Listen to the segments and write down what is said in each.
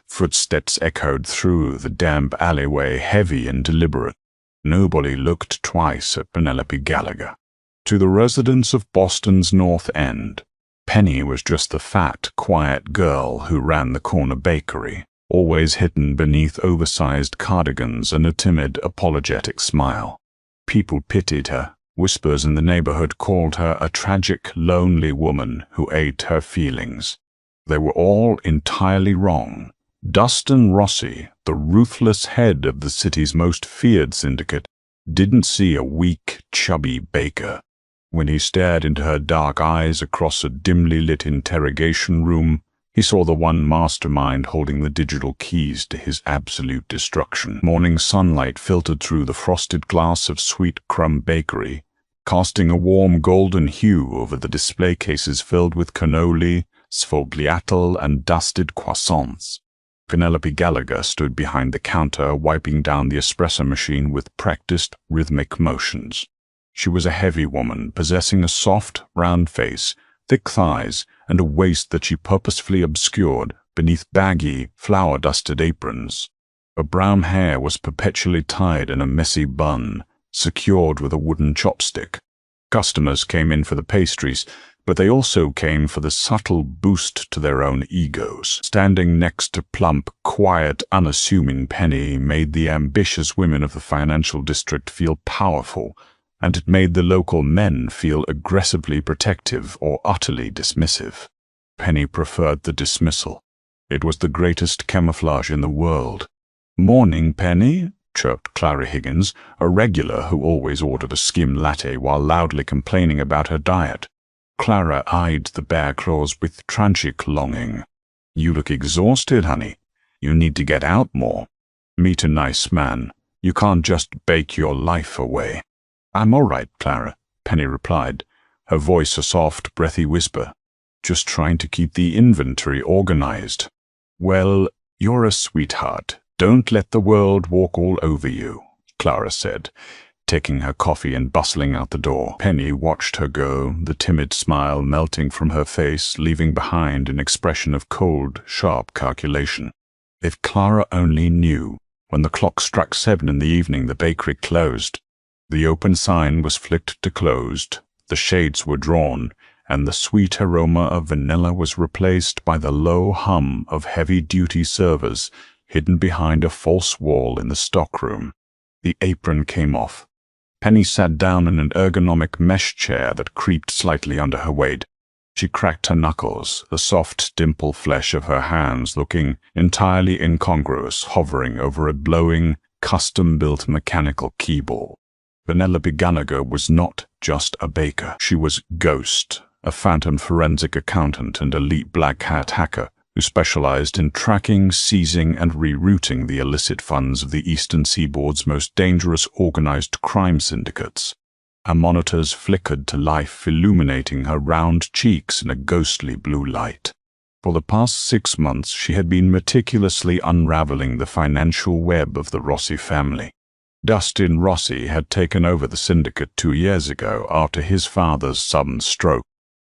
Footsteps echoed through the damp alleyway, heavy and deliberate. Nobody looked twice at Penelope Gallagher. To the residents of Boston's North End, Penny was just the fat, quiet girl who ran the corner bakery, always hidden beneath oversized cardigans and a timid, apologetic smile. People pitied her. Whispers in the neighborhood called her a tragic, lonely woman who ate her feelings. They were all entirely wrong. Dustin Rossi, the ruthless head of the city's most feared syndicate, didn't see a weak, chubby baker. When he stared into her dark eyes across a dimly lit interrogation room, he saw the one mastermind holding the digital keys to his absolute destruction. Morning sunlight filtered through the frosted glass of Sweet Crumb Bakery, casting a warm golden hue over the display cases filled with cannoli, sfogliatelle, and dusted croissants. Penelope Gallagher stood behind the counter, wiping down the espresso machine with practiced, rhythmic motions. She was a heavy woman, possessing a soft, round face, thick thighs, and a waist that she purposefully obscured beneath baggy, flour-dusted aprons. Her brown hair was perpetually tied in a messy bun, secured with a wooden chopstick. Customers came in for the pastries, but they also came for the subtle boost to their own egos. Standing next to plump, quiet, unassuming Penny made the ambitious women of the financial district feel powerful, and it made the local men feel aggressively protective or utterly dismissive. Penny preferred the dismissal. It was the greatest camouflage in the world. "Morning, Penny," chirped Clara Higgins, a regular who always ordered a skim latte while loudly complaining about her diet. Clara eyed the bear claws with tragic longing. "You look exhausted, honey. You need to get out more. Meet a nice man. You can't just bake your life away." "I'm all right, Clara," Penny replied, her voice a soft, breathy whisper. "Just trying to keep the inventory organized." "Well, you're a sweetheart. Don't let the world walk all over you," Clara said, taking her coffee and bustling out the door. Penny watched her go, the timid smile melting from her face, leaving behind an expression of cold, sharp calculation. If Clara only knew. When the clock struck 7 in the evening, the bakery closed. The open sign was flicked to closed, the shades were drawn, and the sweet aroma of vanilla was replaced by the low hum of heavy-duty servers hidden behind a false wall in the stockroom. The apron came off. Penny sat down in an ergonomic mesh chair that creaked slightly under her weight. She cracked her knuckles, the soft dimple flesh of her hands looking entirely incongruous, hovering over a blowing, custom-built mechanical keyboard. Penelope Gallagher was not just a baker. She was Ghost, a phantom forensic accountant and elite black hat hacker who specialized in tracking, seizing, and rerouting the illicit funds of the Eastern Seaboard's most dangerous organized crime syndicates. Her monitors flickered to life, illuminating her round cheeks in a ghostly blue light. For the past 6 months, she had been meticulously unraveling the financial web of the Rossi family. Dustin Rossi had taken over the syndicate 2 years ago after his father's sudden stroke.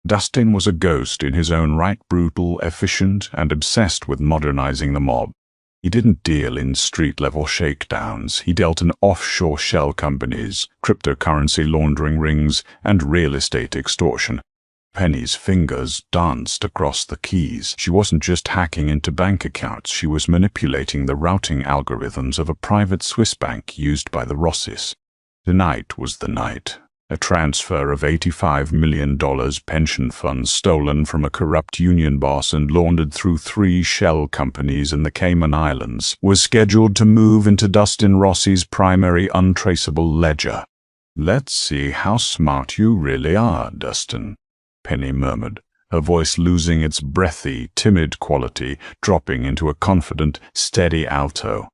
Dustin was a ghost in his own right, brutal, efficient, and obsessed with modernizing the mob. He didn't deal in street-level shakedowns. He dealt in offshore shell companies, cryptocurrency laundering rings, and real estate extortion. Penny's fingers danced across the keys. She wasn't just hacking into bank accounts, she was manipulating the routing algorithms of a private Swiss bank used by the Rossis. Tonight was the night. A transfer of $85 million pension funds stolen from a corrupt union boss and laundered through 3 shell companies in the Cayman Islands was scheduled to move into Dustin Rossi's primary untraceable ledger. "Let's see how smart you really are, Dustin," Penny murmured, her voice losing its breathy, timid quality, dropping into a confident, steady alto.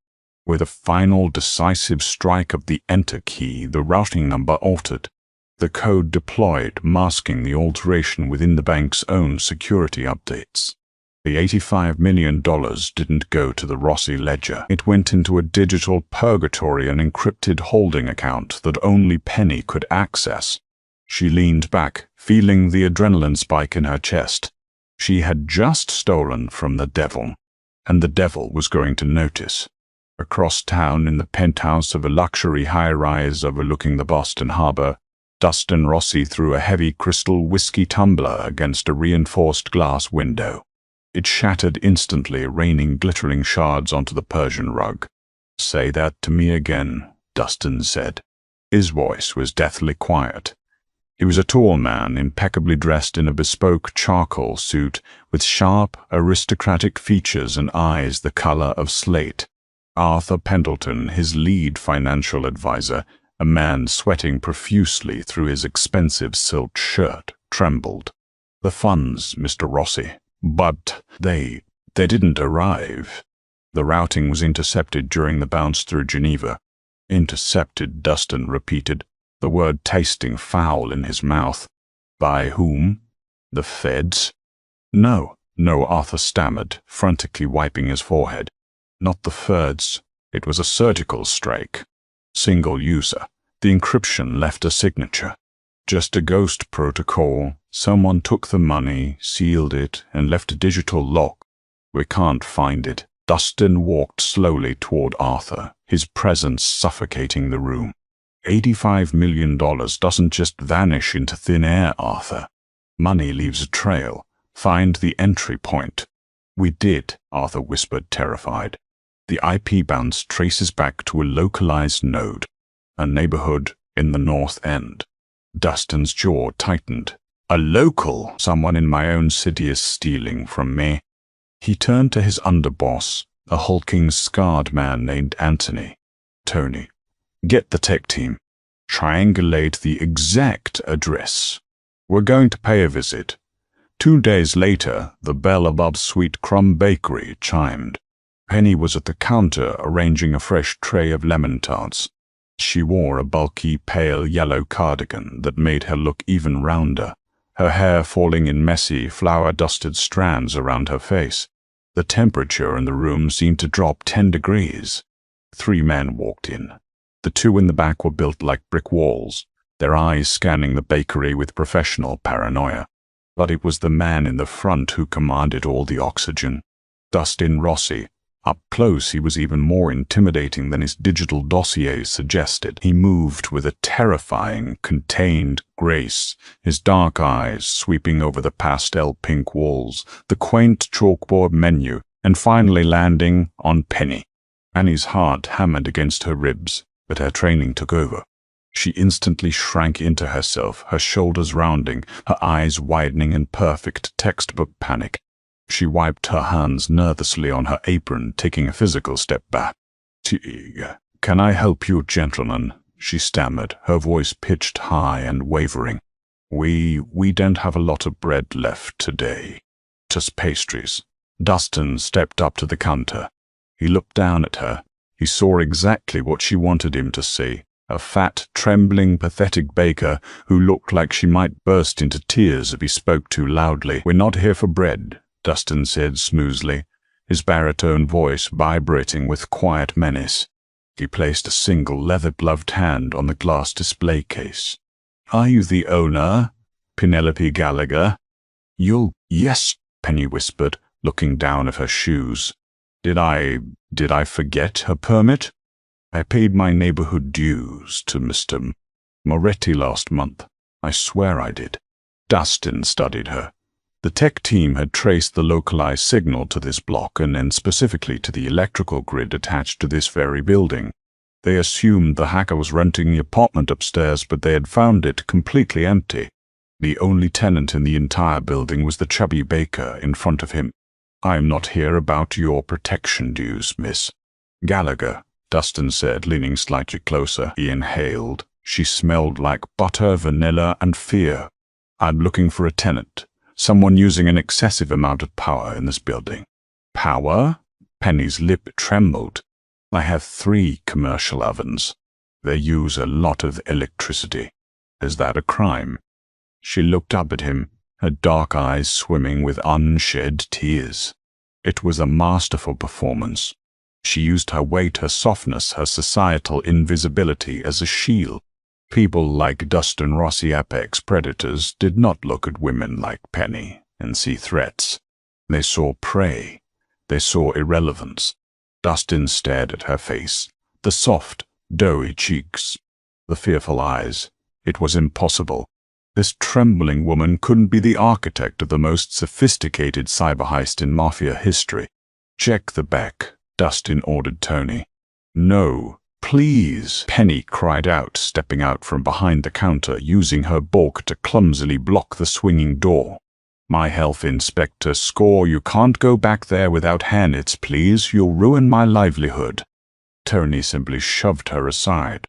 With a final, decisive strike of the Enter key, the routing number altered. The code deployed, masking the alteration within the bank's own security updates. The $85 million didn't go to the Rossi ledger. It went into a digital purgatory, an encrypted holding account that only Penny could access. She leaned back, feeling the adrenaline spike in her chest. She had just stolen from the devil. and the devil was going to notice. Across town, in the penthouse of a luxury high-rise overlooking the Boston Harbor, Dustin Rossi threw a heavy crystal whiskey tumbler against a reinforced glass window. It shattered instantly, raining glittering shards onto the Persian rug. "Say that to me again," Dustin said. His voice was deathly quiet. He was a tall man, impeccably dressed in a bespoke charcoal suit, with sharp, aristocratic features and eyes the color of slate. Arthur Pendleton, his lead financial advisor, a man sweating profusely through his expensive silk shirt, trembled. "The funds, Mr. Rossi. But they didn't arrive." The routing was intercepted during the bounce through Geneva. "Intercepted," Dustin repeated, the word tasting foul in his mouth. "By whom? The feds?" No, Arthur stammered, frantically wiping his forehead. "Not the feds. It was a surgical strike. Single user. The encryption left a signature. Just a ghost protocol. Someone took the money, sealed it, and left a digital lock. We can't find it." Dustin walked slowly toward Arthur, his presence suffocating the room. $85 million doesn't just vanish into thin air, Arthur. Money leaves a trail. Find the entry point. "We did," Arthur whispered, terrified. "The IP bounce traces back to a localized node, a neighborhood in the North End." Dustin's jaw tightened. "A local? Someone in my own city is stealing from me." He turned to his underboss, a hulking, scarred man named Anthony. "Tony, get the tech team. Triangulate the exact address. We're going to pay a visit." 2 days later, the bell above Sweet Crumb Bakery chimed. Penny was at the counter arranging a fresh tray of lemon tarts. She wore a bulky, pale yellow cardigan that made her look even rounder, her hair falling in messy, flour-dusted strands around her face. The temperature in the room seemed to drop 10 degrees. 3 men walked in. The 2 in the back were built like brick walls, their eyes scanning the bakery with professional paranoia. But it was the man in the front who commanded all the oxygen. Dustin Rossi. Up close, he was even more intimidating than his digital dossier suggested. He moved with a terrifying, contained grace, his dark eyes sweeping over the pastel-pink walls, the quaint chalkboard menu, and finally landing on Penny. Penny's heart hammered against her ribs, but her training took over. She instantly shrank into herself, her shoulders rounding, her eyes widening in perfect textbook panic. She wiped her hands nervously on her apron, taking a physical step back. "Can I help you, gentlemen?" she stammered, her voice pitched high and wavering. We don't have a lot of bread left today. Just pastries." Dustin stepped up to the counter. He looked down at her. He saw exactly what she wanted him to see. A fat, trembling, pathetic baker who looked like she might burst into tears if he spoke too loudly. "We're not here for bread," Dustin said smoothly, his baritone voice vibrating with quiet menace. He placed a single leather-gloved hand on the glass display case. "Are you the owner, Penelope Gallagher?" Yes," Penny whispered, looking down at her shoes. Did I forget her permit? I paid my neighborhood dues to Mr. Moretti last month. I swear I did." Dustin studied her. The tech team had traced the localized signal to this block and then specifically to the electrical grid attached to this very building. They assumed the hacker was renting the apartment upstairs, but they had found it completely empty. The only tenant in the entire building was the chubby baker in front of him. "I'm not here about your protection dues, Miss Gallagher," Dustin said, leaning slightly closer. He inhaled. She smelled like butter, vanilla, and fear. "I'm looking for a tenant. Someone using an excessive amount of power in this building." "Power?" Penny's lip trembled. "I have 3 commercial ovens. They use a lot of electricity. Is that a crime?" She looked up at him, her dark eyes swimming with unshed tears. It was a masterful performance. She used her weight, her softness, her societal invisibility as a shield. People like Dustin Rossi, apex predators, did not look at women like Penny and see threats. They saw prey. They saw irrelevance. Dustin stared at her face, the soft, doughy cheeks, the fearful eyes. It was impossible. This trembling woman couldn't be the architect of the most sophisticated cyber heist in Mafia history. "Check the back," Dustin ordered Tony. "No, please," Penny cried out, stepping out from behind the counter, using her bulk to clumsily block the swinging door. "My health inspector score, you can't go back there without handits, please. You'll ruin my livelihood." Tony simply shoved her aside.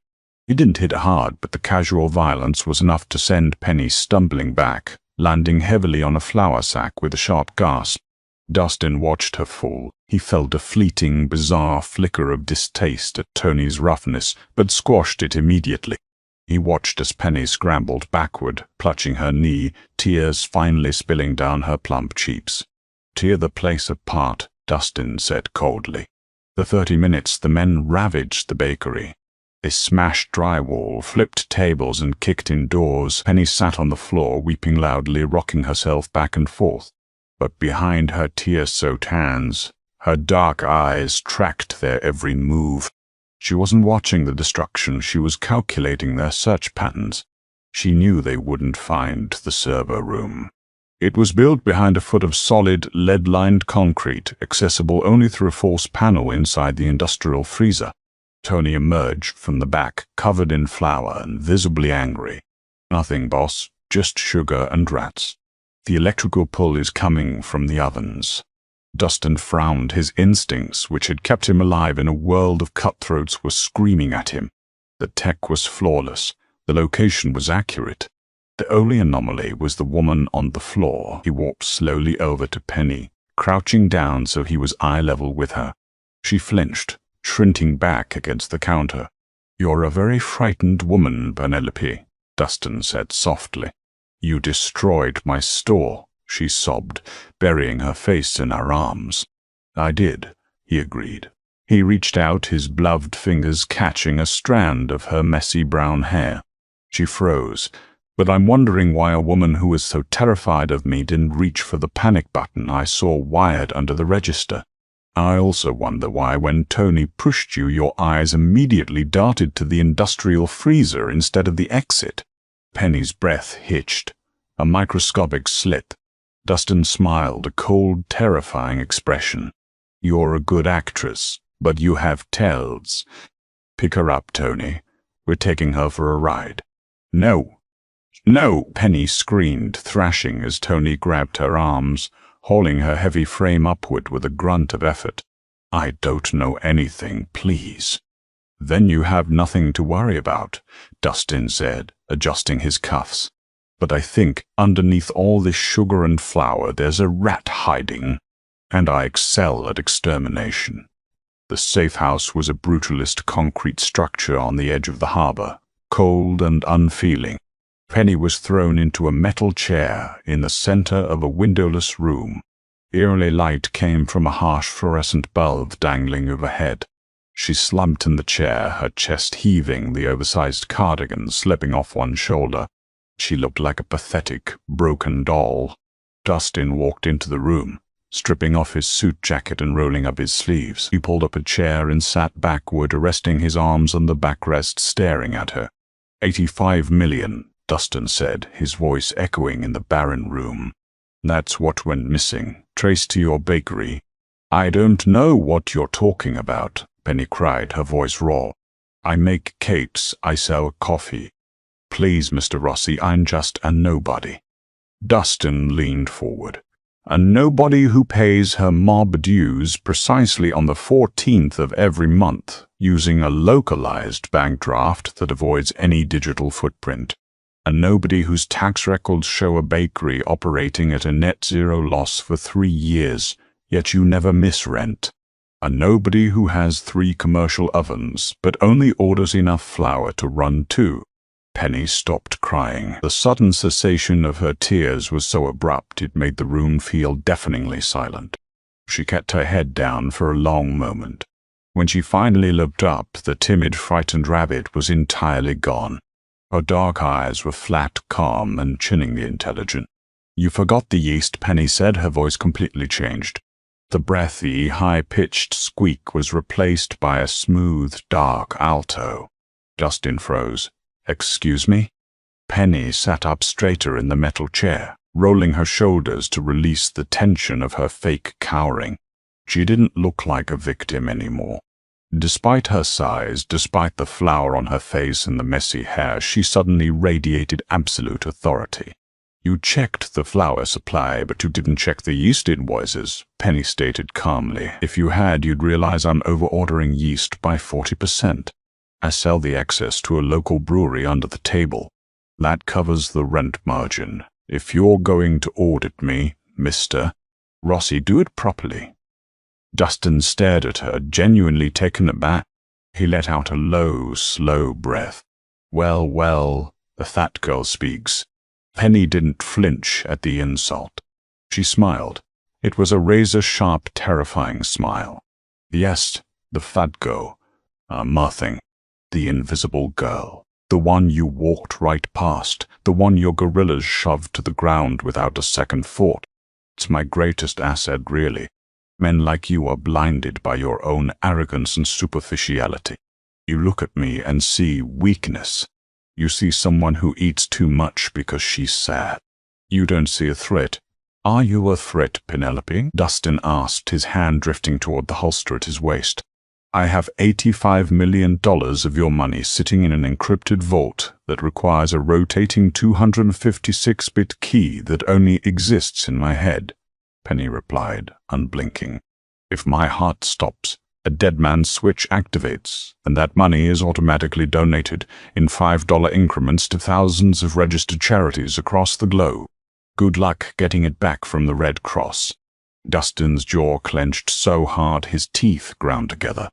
He didn't hit hard, but the casual violence was enough to send Penny stumbling back, landing heavily on a flour sack with a sharp gasp. Dustin watched her fall. He felt a fleeting, bizarre flicker of distaste at Tony's roughness, but squashed it immediately. He watched as Penny scrambled backward, clutching her knee, tears finally spilling down her plump cheeks. "Tear the place apart," Dustin said coldly. For 30 minutes the men ravaged the bakery. They smashed drywall, flipped tables, and kicked in doors. Penny sat on the floor, weeping loudly, rocking herself back and forth. But behind her tear-soaked hands, her dark eyes tracked their every move. She wasn't watching the destruction, she was calculating their search patterns. She knew they wouldn't find the server room. It was built behind a foot of solid, lead-lined concrete, accessible only through a false panel inside the industrial freezer. Tony emerged from the back, covered in flour and visibly angry. "Nothing, boss, just sugar and rats. The electrical pull is coming from the ovens." Dustin frowned. His instincts, which had kept him alive in a world of cutthroats, were screaming at him. The tech was flawless. The location was accurate. The only anomaly was the woman on the floor. He walked slowly over to Penny, crouching down so he was eye level with her. She flinched, shrinking back against the counter. "You're a very frightened woman, Penelope," Dustin said softly. "You destroyed my store," she sobbed, burying her face in her arms. "I did," he agreed. He reached out, his gloved fingers catching a strand of her messy brown hair. She froze. "But I'm wondering why a woman who was so terrified of me didn't reach for the panic button I saw wired under the register. I also wonder why, when Tony pushed you, your eyes immediately darted to the industrial freezer instead of the exit." Penny's breath hitched, a microscopic slit. Dustin smiled, a cold, terrifying expression. "You're a good actress, but you have tells. Pick her up, Tony. We're taking her for a ride." "No. No!" Penny screamed, thrashing as Tony grabbed her arms, hauling her heavy frame upward with a grunt of effort. "I don't know anything, please." "Then you have nothing to worry about," Dustin said, adjusting his cuffs. "But I think underneath all this sugar and flour there's a rat hiding, and I excel at extermination." The safe house was a brutalist concrete structure on the edge of the harbor, cold and unfeeling. Penny was thrown into a metal chair in the center of a windowless room. Eerily light came from a harsh fluorescent bulb dangling overhead. She slumped in the chair, her chest heaving, the oversized cardigan slipping off one shoulder. She looked like a pathetic, broken doll. Dustin walked into the room, stripping off his suit jacket and rolling up his sleeves. He pulled up a chair and sat backward, resting his arms on the backrest, staring at her. 85 million, Dustin said, his voice echoing in the barren room. "That's what went missing, traced to your bakery." "I don't know what you're talking about," Penny cried, her voice raw. "I make cakes, I sell coffee. Please, Mr. Rossi, I'm just a nobody." Dustin leaned forward. "A nobody who pays her mob dues precisely on the 14th of every month, using a localized bank draft that avoids any digital footprint. A nobody whose tax records show a bakery operating at a net zero loss for 3 years, yet you never miss rent. A nobody who has 3 commercial ovens, but only orders enough flour to run 2. Penny stopped crying. The sudden cessation of her tears was so abrupt it made the room feel deafeningly silent. She kept her head down for a long moment. When she finally looked up, the timid, frightened rabbit was entirely gone. Her dark eyes were flat, calm, and chinningly intelligent. "You forgot the yeast," Penny said, her voice completely changed. The breathy, high-pitched squeak was replaced by a smooth, dark alto. Dustin froze. "Excuse me?" Penny sat up straighter in the metal chair, rolling her shoulders to release the tension of her fake cowering. She didn't look like a victim anymore. Despite her size, despite the flour on her face and the messy hair, she suddenly radiated absolute authority. "You checked the flour supply, but you didn't check the yeast invoices," Penny stated calmly. "If you had, you'd realize I'm over-ordering yeast by 40%. I sell the excess to a local brewery under the table. That covers the rent margin. If you're going to audit me, Mr. Rossi, do it properly." Dustin stared at her, genuinely taken aback. He let out a low, slow breath. Well, the fat girl speaks." Penny didn't flinch at the insult. She smiled. It was a razor-sharp, terrifying smile. "Yes, the fat girl. Nothing. The invisible girl. The one you walked right past. The one your gorillas shoved to the ground without a second thought. It's my greatest asset, really. Men like you are blinded by your own arrogance and superficiality. You look at me and see weakness. You see someone who eats too much because she's sad. You don't see a threat." "Are you a threat, Penelope?" Dustin asked, his hand drifting toward the holster at his waist. "I have $85 million of your money sitting in an encrypted vault that requires a rotating 256-bit key that only exists in my head," Penny replied, unblinking. "If my heart stops, a dead man's switch activates, and that money is automatically donated in $5 increments to thousands of registered charities across the globe. Good luck getting it back from the Red Cross." Dustin's jaw clenched so hard his teeth ground together.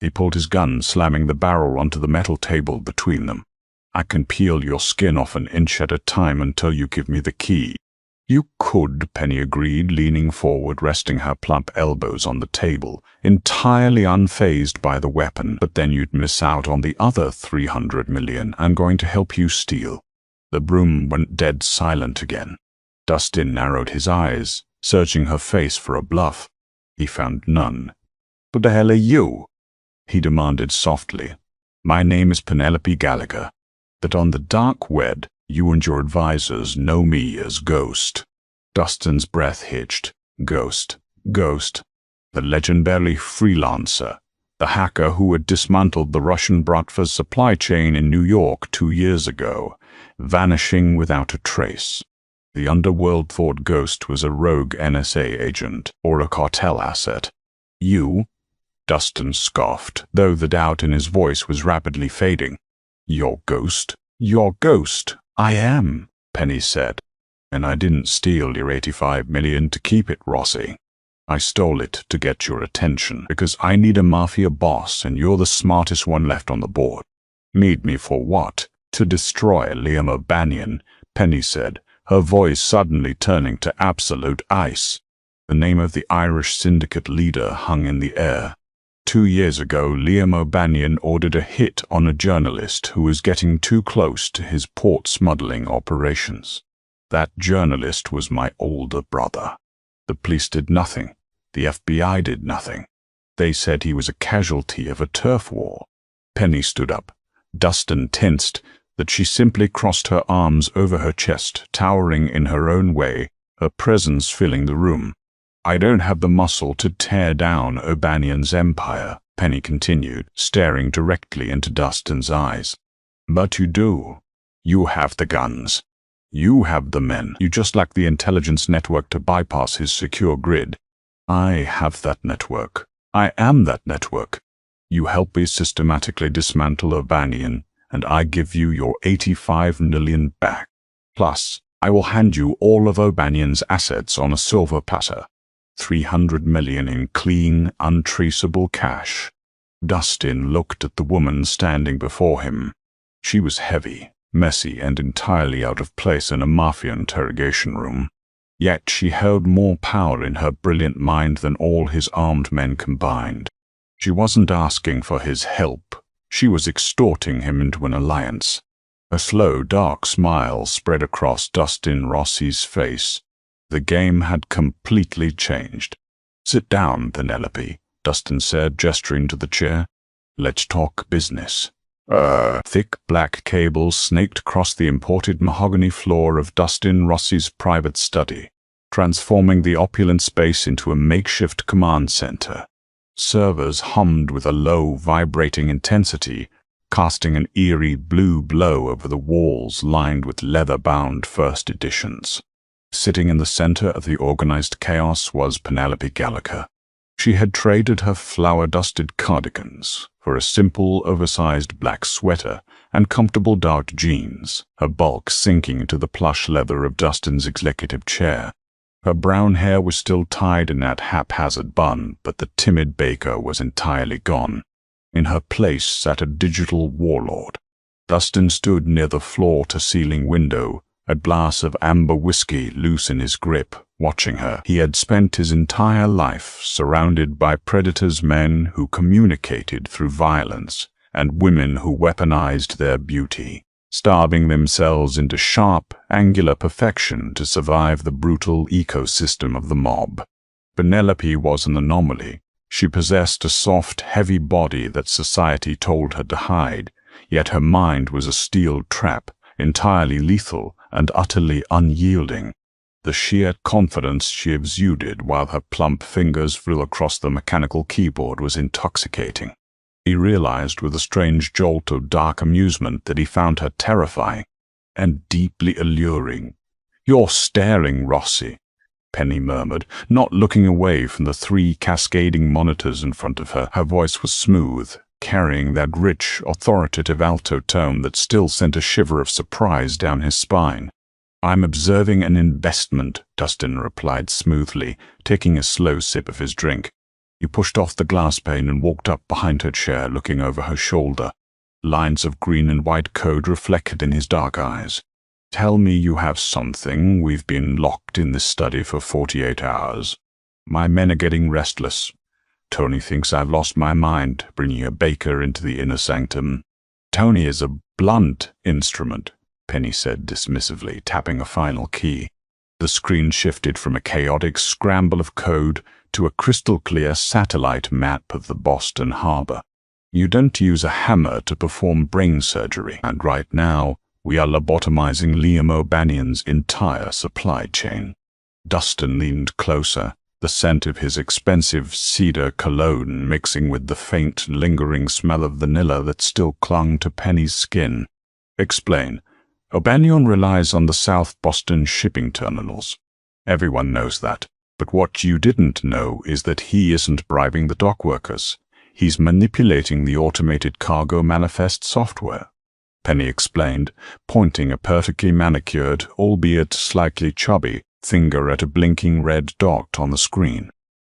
He pulled his gun, slamming the barrel onto the metal table between them. "I can peel your skin off an inch at a time until you give me the key." "You could," Penny agreed, leaning forward, resting her plump elbows on the table, entirely unfazed by the weapon, "but then you'd miss out on the other $300 million I'm going to help you steal." The broom went dead silent again. Dustin narrowed his eyes, searching her face for a bluff. He found none. "Who the hell are you?" he demanded softly. "My name is Penelope Gallagher. That on the dark web, you and your advisors know me as Ghost." Dustin's breath hitched. Ghost. The legendary freelancer. The hacker who had dismantled the Russian Bratva's supply chain in New York 2 years ago, vanishing without a trace. The underworld thought Ghost was a rogue NSA agent or a cartel asset. "You?" Dustin scoffed, though the doubt in his voice was rapidly fading. "You're Ghost?" "You're Ghost. I am," Penny said. "And I didn't steal your $85 million to keep it, Rossi. I stole it to get your attention, because I need a mafia boss and you're the smartest one left on the board." "Need me for what?" "To destroy Liam O'Banion," Penny said, her voice suddenly turning to absolute ice. The name of the Irish syndicate leader hung in the air. 2 years ago, Liam O'Banion ordered a hit on a journalist who was getting too close to his port smuggling operations. That journalist was my older brother. The police did nothing. The FBI did nothing. They said he was a casualty of a turf war. Penny stood up. Dustin tensed that she simply crossed her arms over her chest, towering in her own way, her presence filling the room. "I don't have the muscle to tear down O'Banion's empire," Penny continued, staring directly into Dustin's eyes. "But you do. You have the guns. You have the men. You just lack the intelligence network to bypass his secure grid. I have that network. I am that network. You help me systematically dismantle O'Banion, and I give you your $85 million back. Plus, I will hand you all of O'Banion's assets on a silver platter. $300 million in clean, untraceable cash." Dustin looked at the woman standing before him. She was heavy, messy, and entirely out of place in a mafia interrogation room. Yet she held more power in her brilliant mind than all his armed men combined. She wasn't asking for his help. She was extorting him into an alliance. A slow, dark smile spread across Dustin Rossi's face. The game had completely changed. "Sit down, Penelope," Dustin said, gesturing to the chair. "Let's talk business." Thick black cables snaked across the imported mahogany floor of Dustin Rossi's private study, transforming the opulent space into a makeshift command center. Servers hummed with a low, vibrating intensity, casting an eerie blue glow over the walls lined with leather-bound first editions. Sitting in the center of the organized chaos was Penelope Gallagher. She had traded her flour-dusted cardigans for a simple, oversized black sweater and comfortable dark jeans, her bulk sinking into the plush leather of Dustin's executive chair. Her brown hair was still tied in that haphazard bun, but the timid baker was entirely gone. In her place sat a digital warlord. Dustin stood near the floor-to-ceiling window, a glass of amber whiskey loose in his grip, watching her. He had spent his entire life surrounded by predators, men who communicated through violence, and women who weaponized their beauty, starving themselves into sharp, angular perfection to survive the brutal ecosystem of the mob. Penelope was an anomaly. She possessed a soft, heavy body that society told her to hide, yet her mind was a steel trap, entirely lethal and utterly unyielding. The sheer confidence she exuded while her plump fingers flew across the mechanical keyboard was intoxicating. He realized with a strange jolt of dark amusement that he found her terrifying and deeply alluring. "You're staring, Rossi," Penny murmured, not looking away from the 3 cascading monitors in front of her. Her voice was smooth, carrying that rich, authoritative alto tone that still sent a shiver of surprise down his spine. "I'm observing an investment," Dustin replied smoothly, taking a slow sip of his drink. He pushed off the glass pane and walked up behind her chair, looking over her shoulder. Lines of green and white code reflected in his dark eyes. "Tell me you have something. We've been locked in this study for 48 hours. My men are getting restless. Tony thinks I've lost my mind, bringing a baker into the inner sanctum." "Tony is a blunt instrument," Penny said dismissively, tapping a final key. The screen shifted from a chaotic scramble of code to a crystal-clear satellite map of the Boston harbor. "You don't use a hammer to perform brain surgery, and right now, we are lobotomizing Liam O'Banion's entire supply chain." Dustin leaned closer, the scent of his expensive cedar cologne mixing with the faint, lingering smell of vanilla that still clung to Penny's skin. "Explain. O'Banion relies on the South Boston shipping terminals. Everyone knows that. But what you didn't know is that he isn't bribing the dock workers. He's manipulating the automated cargo manifest software," Penny explained, pointing a perfectly manicured, albeit slightly chubby, finger at a blinking red dot on the screen.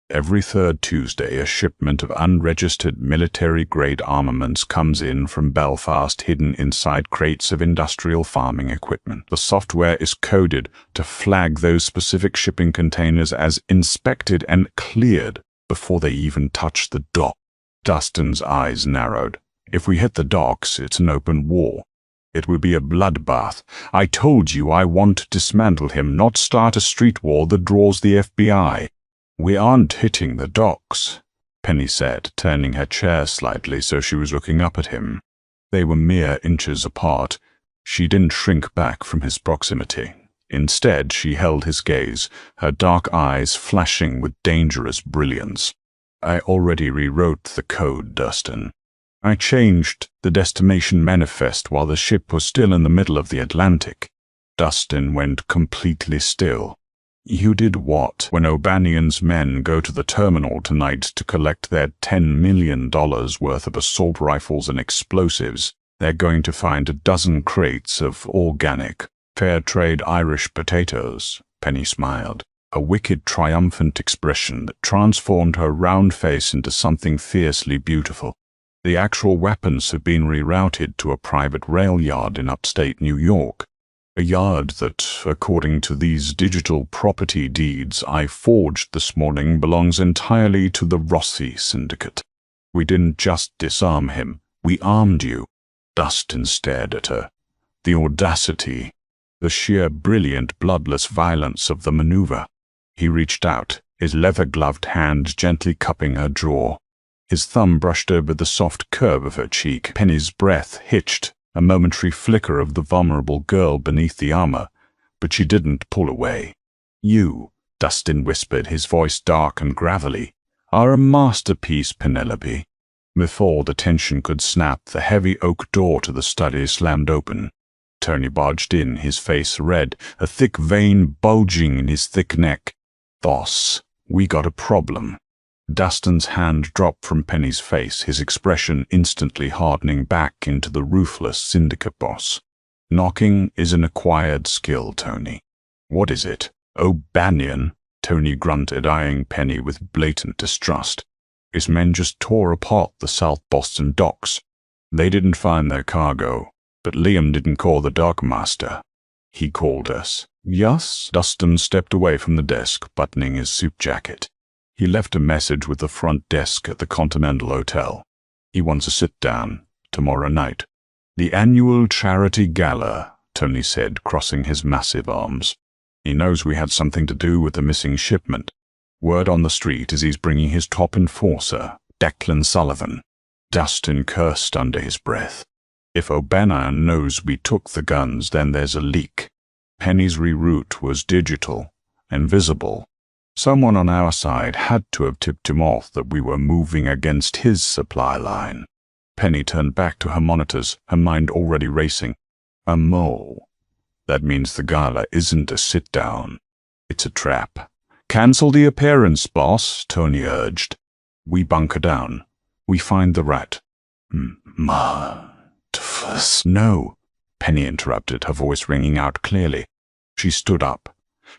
"Every 3rd Tuesday, a shipment of unregistered military-grade armaments comes in from Belfast hidden inside crates of industrial farming equipment. The software is coded to flag those specific shipping containers as inspected and cleared before they even touch the dock." Dustin's eyes narrowed. "If we hit the docks, it's an open war. It will be a bloodbath. I told you I want to dismantle him, not start a street war that draws the FBI." "We aren't hitting the docks," Penny said, turning her chair slightly so she was looking up at him. They were mere inches apart. She didn't shrink back from his proximity. Instead, she held his gaze, her dark eyes flashing with dangerous brilliance. "I already rewrote the code, Dustin. I changed the destination manifest while the ship was still in the middle of the Atlantic." Dustin went completely still. "You did what? When O'Banion's men go to the terminal tonight to collect their $10 million worth of assault rifles and explosives, they're going to find a dozen crates of organic, fair-trade Irish potatoes," Penny smiled, a wicked, triumphant expression that transformed her round face into something fiercely beautiful. "The actual weapons have been rerouted to a private rail yard in upstate New York. A yard that, according to these digital property deeds I forged this morning, belongs entirely to the Rossi Syndicate. We didn't just disarm him, we armed you." Dustin stared at her. The audacity, the sheer brilliant bloodless violence of the maneuver. He reached out, his leather-gloved hand gently cupping her jaw. His thumb brushed over the soft curve of her cheek. Penny's breath hitched, a momentary flicker of the vulnerable girl beneath the armor, but she didn't pull away. "You," Dustin whispered, his voice dark and gravelly, "are a masterpiece, Penelope." Before the tension could snap, the heavy oak door to the study slammed open. Tony barged in, his face red, a thick vein bulging in his thick neck. "Boss, we got a problem." Dustin's hand dropped from Penny's face, his expression instantly hardening back into the ruthless syndicate boss. "Knocking is an acquired skill, Tony." "What is it?" "O'Banion," Tony grunted, eyeing Penny with blatant distrust. "His men just tore apart the South Boston docks. They didn't find their cargo, but Liam didn't call the dockmaster. He called us." "Yes?" Dustin stepped away from the desk, buttoning his suit jacket. He left a message with the front desk at the Continental Hotel. "He wants a sit-down tomorrow night." "The annual charity gala," Tony said, crossing his massive arms. "He knows we had something to do with the missing shipment. Word on the street is he's bringing his top enforcer, Declan Sullivan." Dustin cursed under his breath. "If O'Banion knows we took the guns, then there's a leak." Penny's reroute was digital, invisible. Someone on our side had to have tipped him off that we were moving against his supply line. Penny turned back to her monitors, her mind already racing. "A mole. That means the gala isn't a sit-down. It's a trap." "Cancel the appearance, boss," Tony urged. "We bunker down. We find the rat." "No," Penny interrupted, her voice ringing out clearly. She stood up.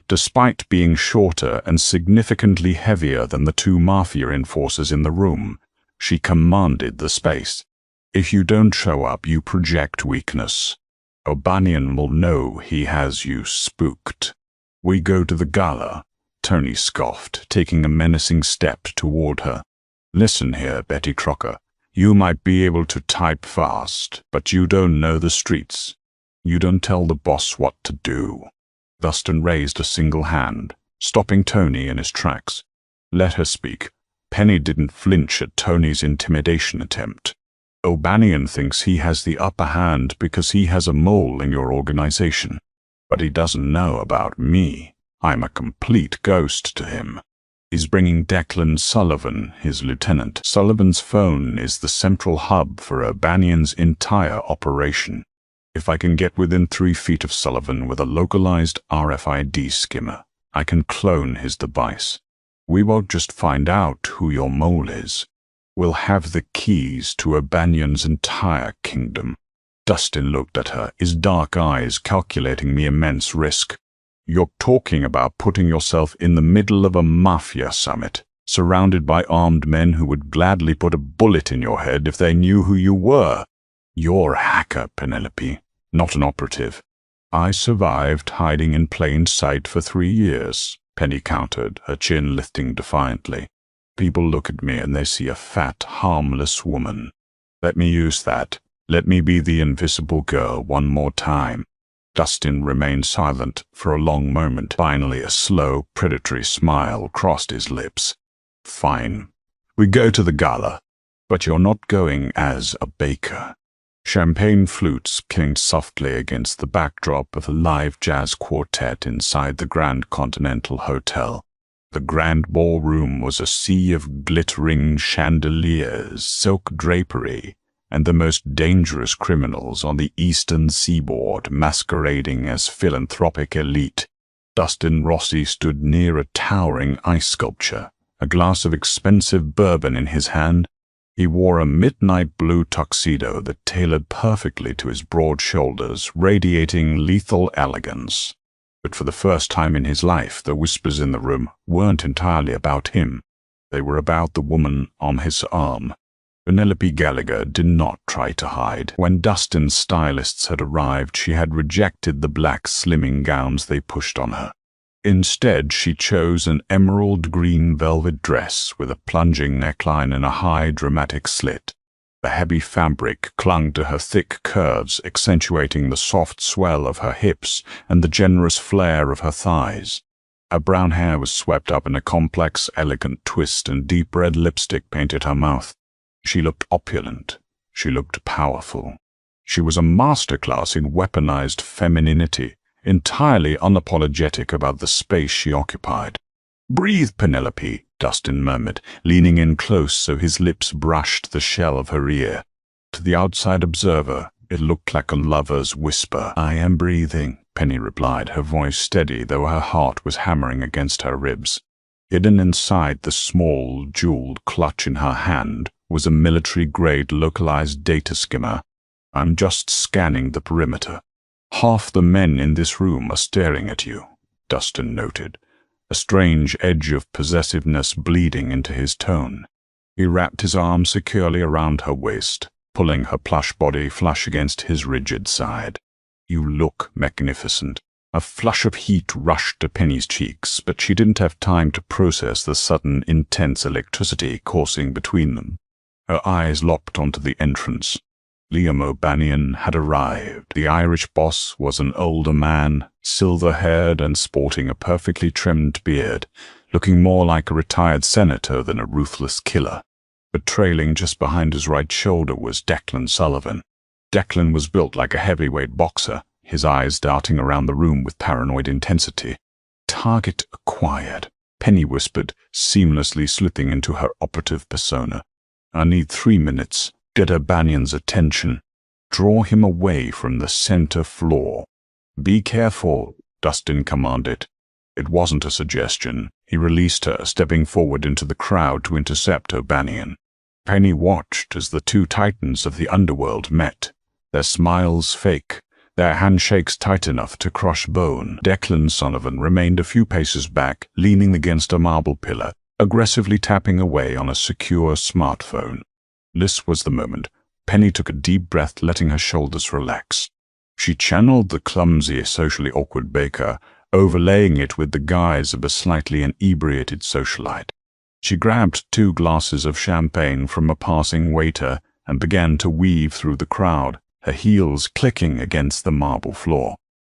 Despite being shorter and significantly heavier than the two Mafia enforcers in the room, she commanded the space. "If you don't show up, you project weakness. O'Banion will know he has you spooked." "We go to the gala," Tony scoffed, taking a menacing step toward her. "Listen here, Betty Crocker. You might be able to type fast, but you don't know the streets. You don't tell the boss what to do." Dustin raised a single hand, stopping Tony in his tracks. "Let her speak." Penny didn't flinch at Tony's intimidation attempt. "O'Banion thinks he has the upper hand because he has a mole in your organization. But he doesn't know about me. I'm a complete ghost to him. He's bringing Declan Sullivan, his lieutenant. Sullivan's phone is the central hub for O'Banion's entire operation. If I can get within 3 feet of Sullivan with a localized RFID skimmer, I can clone his device. We won't just find out who your mole is. We'll have the keys to O'Banion's entire kingdom." Dustin looked at her, his dark eyes calculating the immense risk. "You're talking about putting yourself in the middle of a mafia summit, surrounded by armed men who would gladly put a bullet in your head if they knew who you were. You're a hacker, Penelope, not an operative." "I survived hiding in plain sight for 3 years, Penny countered, her chin lifting defiantly. "People look at me and they see a fat, harmless woman. Let me use that. Let me be the invisible girl one more time." Dustin remained silent for a long moment. Finally, a slow, predatory smile crossed his lips. "Fine. We go to the gala. But you're not going as a baker." Champagne flutes clinked softly against the backdrop of a live jazz quartet inside the Grand Continental Hotel. The grand ballroom was a sea of glittering chandeliers, silk drapery, and the most dangerous criminals on the eastern seaboard masquerading as philanthropic elite. Dustin Rossi stood near a towering ice sculpture, a glass of expensive bourbon in his hand. He wore a midnight blue tuxedo that tailored perfectly to his broad shoulders, radiating lethal elegance. But for the first time in his life, the whispers in the room weren't entirely about him. They were about the woman on his arm. Penelope Gallagher did not try to hide. When Dustin's stylists had arrived, she had rejected the black slimming gowns they pushed on her. Instead, she chose an emerald green velvet dress with a plunging neckline and a high dramatic slit. The heavy fabric clung to her thick curves, accentuating the soft swell of her hips and the generous flare of her thighs. Her brown hair was swept up in a complex, elegant twist, and deep red lipstick painted her mouth. She looked opulent. She looked powerful. She was a masterclass in weaponized femininity, entirely unapologetic about the space she occupied. "Breathe, Penelope," Dustin murmured, leaning in close so his lips brushed the shell of her ear. To the outside observer, it looked like a lover's whisper. "I am breathing," Penny replied, her voice steady though her heart was hammering against her ribs. Hidden inside the small, jeweled clutch in her hand was a military-grade localized data skimmer. "I'm just scanning the perimeter. Half the men in this room are staring at you," Dustin noted, a strange edge of possessiveness bleeding into his tone. He wrapped his arm securely around her waist, pulling her plush body flush against his rigid side. "You look magnificent." A flush of heat rushed to Penny's cheeks, but she didn't have time to process the sudden, intense electricity coursing between them. Her eyes locked onto the entrance. Liam O'Banion had arrived. The Irish boss was an older man, silver-haired and sporting a perfectly trimmed beard, looking more like a retired senator than a ruthless killer. But trailing just behind his right shoulder was Declan Sullivan. Declan was built like a heavyweight boxer, his eyes darting around the room with paranoid intensity. "Target acquired," Penny whispered, seamlessly slipping into her operative persona. "I need 3 minutes. Get O'Banion's attention. Draw him away from the center floor." "Be careful," Dustin commanded. It wasn't a suggestion. He released her, stepping forward into the crowd to intercept O'Banion. Penny watched as the two titans of the underworld met, their smiles fake, their handshakes tight enough to crush bone. Declan Sullivan remained a few paces back, leaning against a marble pillar, aggressively tapping away on a secure smartphone. This was the moment. Penny took a deep breath, letting her shoulders relax. She channeled the clumsy, socially awkward Baker, overlaying it with the guise of a slightly inebriated socialite. She grabbed 2 glasses of champagne from a passing waiter and began to weave through the crowd, her heels clicking against the marble floor.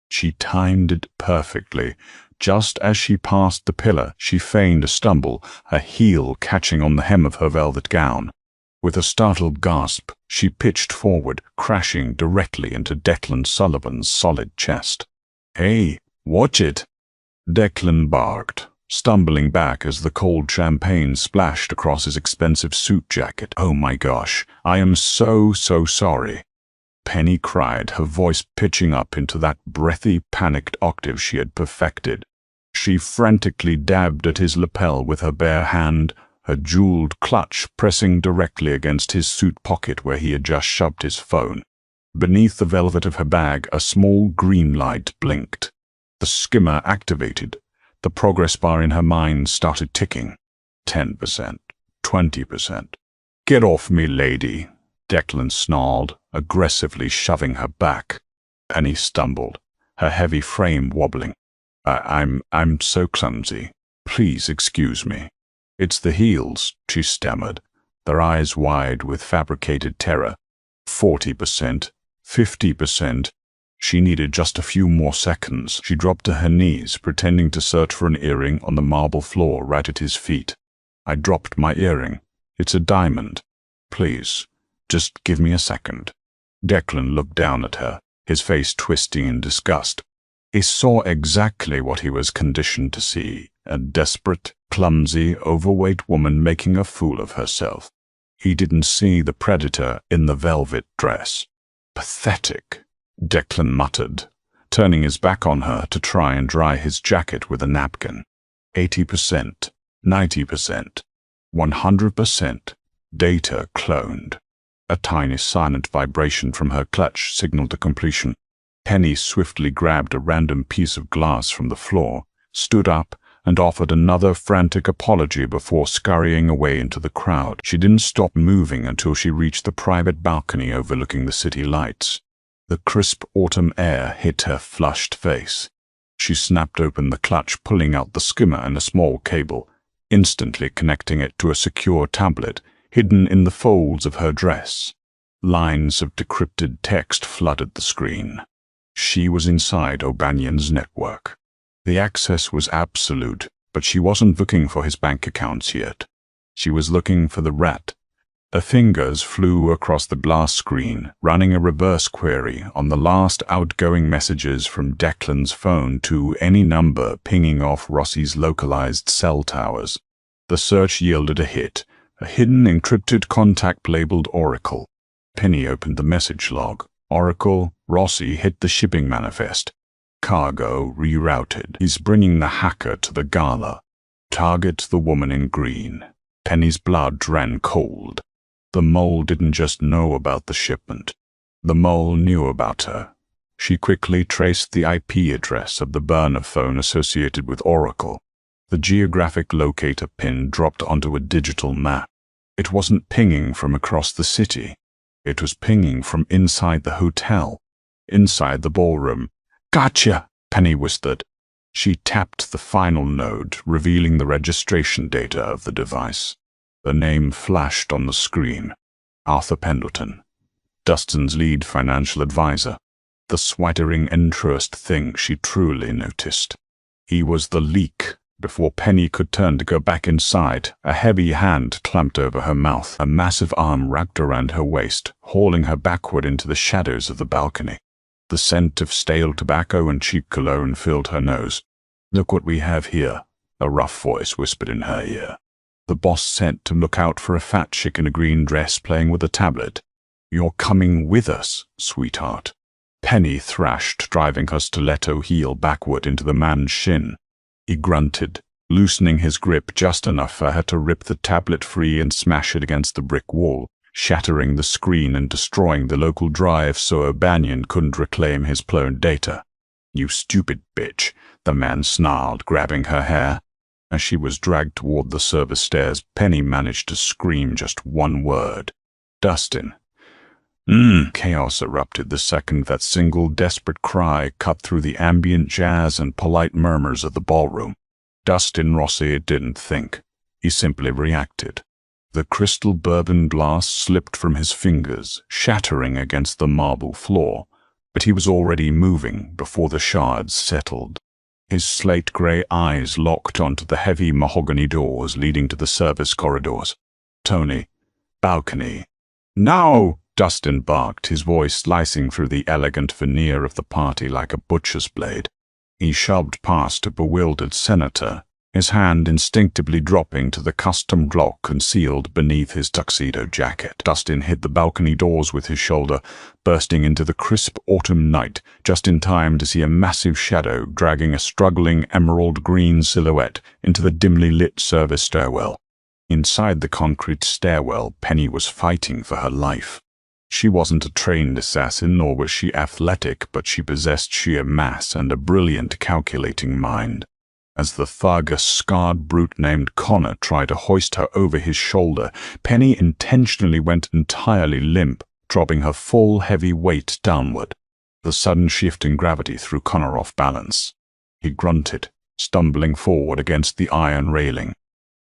She timed it perfectly. Just as she passed the pillar, she feigned a stumble, her heel catching on the hem of her velvet gown. With a startled gasp, she pitched forward, crashing directly into Declan Sullivan's solid chest. "Hey, watch it!" Declan barked, stumbling back as the cold champagne splashed across his expensive suit jacket. "Oh my gosh, I am so sorry." Penny cried, her voice pitching up into that breathy, panicked octave she had perfected. She frantically dabbed at his lapel with her bare hand, her jeweled clutch pressing directly against his suit pocket where he had just shoved his phone. Beneath the velvet of her bag, a small green light blinked. The skimmer activated. The progress bar in her mind started ticking. 10%, 20%. "Get off me, lady," Declan snarled, aggressively shoving her back. Penny stumbled, her heavy frame wobbling. I'm so clumsy. Please excuse me." "It's the heels," she stammered, their eyes wide with fabricated terror. 40%, 50%. She needed just a few more seconds. She dropped to her knees, pretending to search for an earring on the marble floor right at his feet. "I dropped my earring. It's a diamond. Please, just give me a second." Declan looked down at her, his face twisting in disgust. He saw exactly what he was conditioned to see, a desperate, clumsy, overweight woman making a fool of herself. He didn't see the predator in the velvet dress. "Pathetic," Declan muttered, turning his back on her to try and dry his jacket with a napkin. 80%, 90%, 100%, data cloned. A tiny silent vibration from her clutch signaled a completion. Penny swiftly grabbed a random piece of glass from the floor, stood up, and offered another frantic apology before scurrying away into the crowd. She didn't stop moving until she reached the private balcony overlooking the city lights. The crisp autumn air hit her flushed face. She snapped open the clutch, pulling out the skimmer and a small cable, instantly connecting it to a secure tablet hidden in the folds of her dress. Lines of decrypted text flooded the screen. She was inside O'Banion's network. The access was absolute, but she wasn't looking for his bank accounts yet. She was looking for the rat. Her fingers flew across the glass screen, running a reverse query on the last outgoing messages from Declan's phone to any number pinging off Rossi's localized cell towers. The search yielded a hit, a hidden encrypted contact labeled Oracle. Penny opened the message log. Oracle, Rossi hit the shipping manifest. Cargo rerouted. He's bringing the hacker to the gala. Target the woman in green. Penny's blood ran cold. The mole didn't just know about the shipment. The mole knew about her. She quickly traced the IP address of the burner phone associated with Oracle. The geographic locator pin dropped onto a digital map. It wasn't pinging from across the city. It was pinging from inside the hotel, inside the ballroom. "Gotcha!" Penny whispered. She tapped the final node, revealing the registration data of the device. The name flashed on the screen. Arthur Pendleton, Dustin's lead financial advisor. The swaggering interest thing she truly noticed. He was the leak. Before Penny could turn to go back inside, a heavy hand clamped over her mouth. A massive arm wrapped around her waist, hauling her backward into the shadows of the balcony. The scent of stale tobacco and cheap cologne filled her nose. "Look what we have here," a rough voice whispered in her ear. The boss said to look out for a fat chick in a green dress playing with a tablet. "You're coming with us, sweetheart." Penny thrashed, driving her stiletto heel backward into the man's shin. He grunted, loosening his grip just enough for her to rip the tablet free and smash it against the brick wall, shattering the screen and destroying the local drive so O'Banion couldn't reclaim his cloned data. "You stupid bitch," the man snarled, grabbing her hair. As she was dragged toward the service stairs, Penny managed to scream just one word. "Dustin." Chaos erupted the second that single desperate cry cut through the ambient jazz and polite murmurs of the ballroom. Dustin Rossi didn't think. He simply reacted. The crystal bourbon glass slipped from his fingers, shattering against the marble floor, but he was already moving before the shards settled. His slate-gray eyes locked onto the heavy mahogany doors leading to the service corridors. "Tony, balcony." "No!" Dustin barked, his voice slicing through the elegant veneer of the party like a butcher's blade. He shoved past a bewildered senator, his hand instinctively dropping to the custom Glock concealed beneath his tuxedo jacket. Dustin hit the balcony doors with his shoulder, bursting into the crisp autumn night, just in time to see a massive shadow dragging a struggling emerald-green silhouette into the dimly lit service stairwell. Inside the concrete stairwell, Penny was fighting for her life. She wasn't a trained assassin, nor was she athletic, but she possessed sheer mass and a brilliant calculating mind. As the thug, a scarred brute named Connor, tried to hoist her over his shoulder, Penny intentionally went entirely limp, dropping her full heavy weight downward. The sudden shift in gravity threw Connor off balance. He grunted, stumbling forward against the iron railing.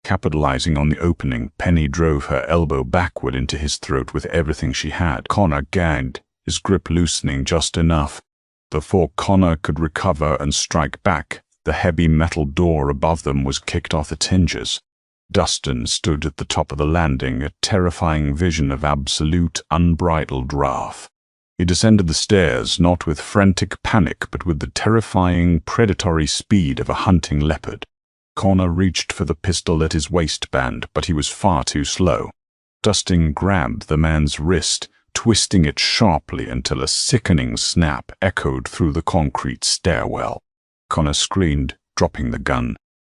Capitalizing on the opening, Penny drove her elbow backward into his throat with everything she had. Connor gagged, his grip loosening just enough. Before Connor could recover and strike back, the heavy metal door above them was kicked off its hinges. Dustin stood at the top of the landing, a terrifying vision of absolute, unbridled wrath. He descended the stairs, not with frantic panic, but with the terrifying, predatory speed of a hunting leopard. Connor reached for the pistol at his waistband, but he was far too slow. Dustin grabbed the man's wrist, twisting it sharply until a sickening snap echoed through the concrete stairwell. Connor screamed, dropping the gun.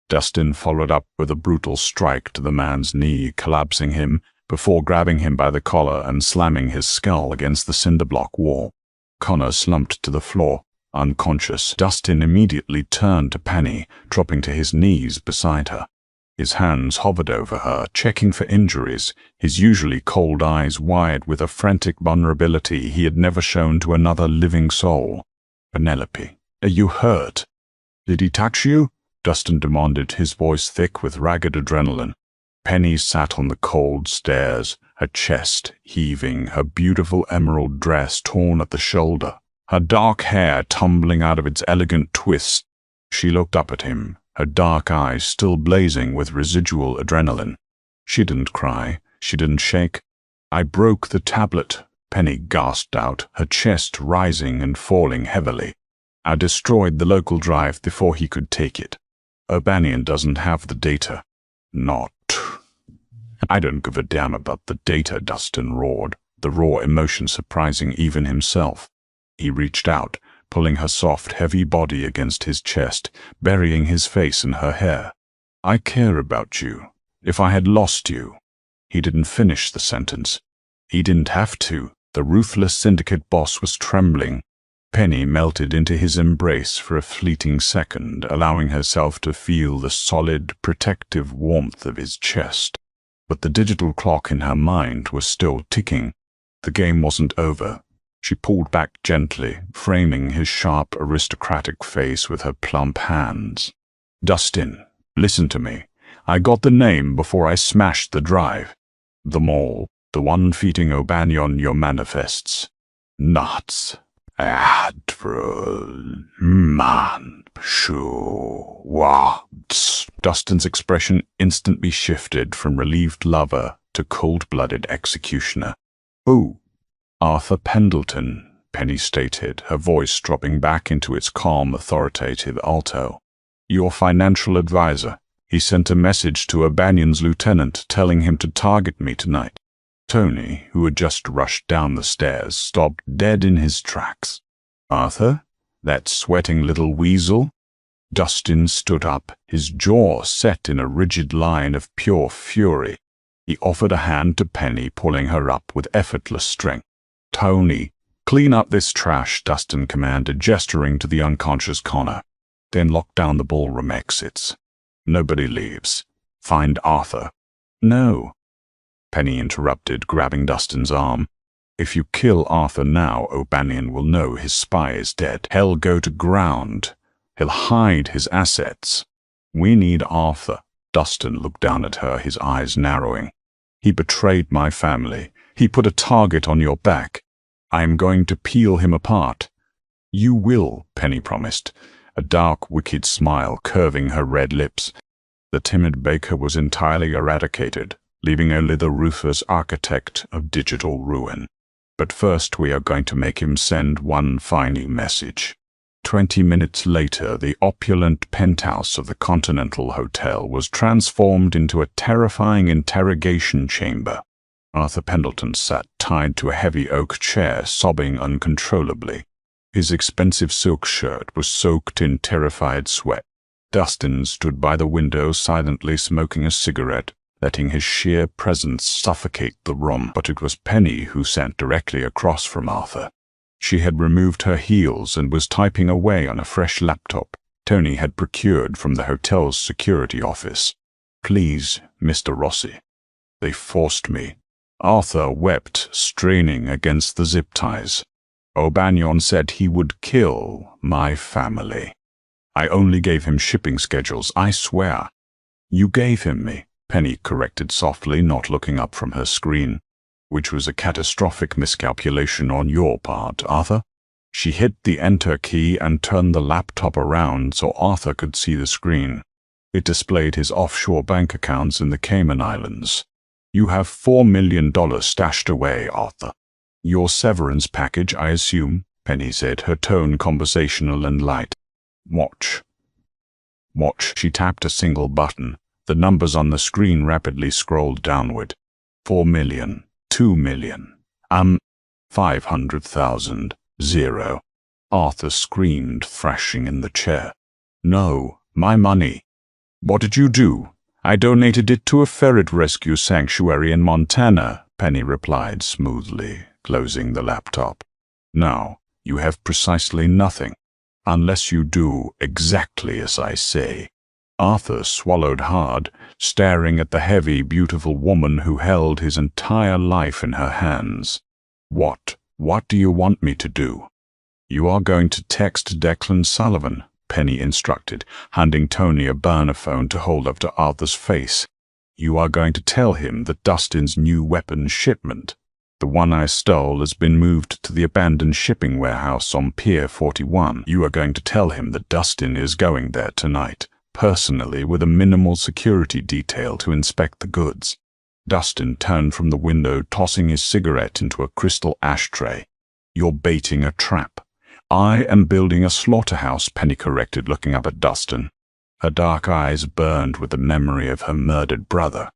Dustin followed up with a brutal strike to the man's knee, collapsing him, before grabbing him by the collar and slamming his skull against the cinder block wall. Connor slumped to the floor, unconscious. Dustin immediately turned to Penny, dropping to his knees beside her. His hands hovered over her, checking for injuries, his usually cold eyes wide with a frantic vulnerability he had never shown to another living soul. "Penelope, are you hurt?" "Did he touch you?" Dustin demanded, his voice thick with ragged adrenaline. Penny sat on the cold stairs, her chest heaving, her beautiful emerald dress torn at the shoulder, her dark hair tumbling out of its elegant twist. She looked up at him, her dark eyes still blazing with residual adrenaline. She didn't cry. She didn't shake. "I broke the tablet," Penny gasped out, her chest rising and falling heavily. "I destroyed the local drive before he could take it. O'Banion doesn't have the data." "Not." "I don't give a damn about the data," Dustin roared, the raw emotion surprising even himself. He reached out, pulling her soft, heavy body against his chest, burying his face in her hair. "I care about you. If I had lost you—" He didn't finish the sentence. He didn't have to. The ruthless syndicate boss was trembling. Penny melted into his embrace for a fleeting second, allowing herself to feel the solid, protective warmth of his chest. But the digital clock in her mind was still ticking. The game wasn't over. She pulled back gently, framing his sharp, aristocratic face with her plump hands. "Dustin, listen to me. I got the name before I smashed the drive. The mole, the one feeding O'Banion your manifests. Nuts. Adfrul. Man. Shoo. What?" Dustin's expression instantly shifted from relieved lover to cold-blooded executioner. "Who?" "Arthur Pendleton," Penny stated, her voice dropping back into its calm, authoritative alto. "Your financial advisor. He sent a message to O'Banion's lieutenant telling him to target me tonight." Tony, who had just rushed down the stairs, stopped dead in his tracks. "Arthur? That sweating little weasel?" Dustin stood up, his jaw set in a rigid line of pure fury. He offered a hand to Penny, pulling her up with effortless strength. "Tony, clean up this trash," Dustin commanded, gesturing to the unconscious Connor. "Then lock down the ballroom exits. Nobody leaves. Find Arthur." "No," Penny interrupted, grabbing Dustin's arm. "If you kill Arthur now, O'Banion will know his spy is dead. He'll go to ground. He'll hide his assets. We need Arthur." Dustin looked down at her, his eyes narrowing. "He betrayed my family. He put a target on your back. I am going to peel him apart." "You will," Penny promised, a dark, wicked smile curving her red lips. The timid baker was entirely eradicated, leaving only the ruthless architect of digital ruin. "But first we are going to make him send one final message." 20 minutes later, the opulent penthouse of the Continental Hotel was transformed into a terrifying interrogation chamber. Arthur Pendleton sat tied to a heavy oak chair, sobbing uncontrollably. His expensive silk shirt was soaked in terrified sweat. Dustin stood by the window, silently smoking a cigarette, letting his sheer presence suffocate the room. But it was Penny who sat directly across from Arthur. She had removed her heels and was typing away on a fresh laptop Tony had procured from the hotel's security office. "Please, Mr. Rossi. They forced me." Arthur wept, straining against the zip ties. "O'Banion said he would kill my family. I only gave him shipping schedules, I swear." "You gave him me," Penny corrected softly, not looking up from her screen. "Which was a catastrophic miscalculation on your part, Arthur." She hit the enter key and turned the laptop around so Arthur could see the screen. It displayed his offshore bank accounts in the Cayman Islands. "You have $4 million stashed away, Arthur." "Your severance package, I assume," Penny said, her tone conversational and light. "Watch." "Watch." She tapped a single button. The numbers on the screen rapidly scrolled downward. 4 million. 2 million. 500,000. 0. Arthur screamed, thrashing in the chair. "No, my money." "What did you do?" "I donated it to a ferret rescue sanctuary in Montana," Penny replied smoothly, closing the laptop. "Now, you have precisely nothing, unless you do exactly as I say." Arthur swallowed hard, staring at the heavy, beautiful woman who held his entire life in her hands. What do you want me to do?" "You are going to text Declan Sullivan," Penny instructed, handing Tony a burner phone to hold up to Arthur's face. "You are going to tell him that Dustin's new weapon shipment, The one I stole has been moved to the abandoned shipping warehouse on Pier 41. You are going to tell him that Dustin is going there tonight, personally, with a minimal security detail to inspect the goods." Dustin turned from the window, tossing his cigarette into a crystal ashtray. "You're baiting a trap." "I am building a slaughterhouse," Penny corrected, looking up at Dustin. Her dark eyes burned with the memory of her murdered brother.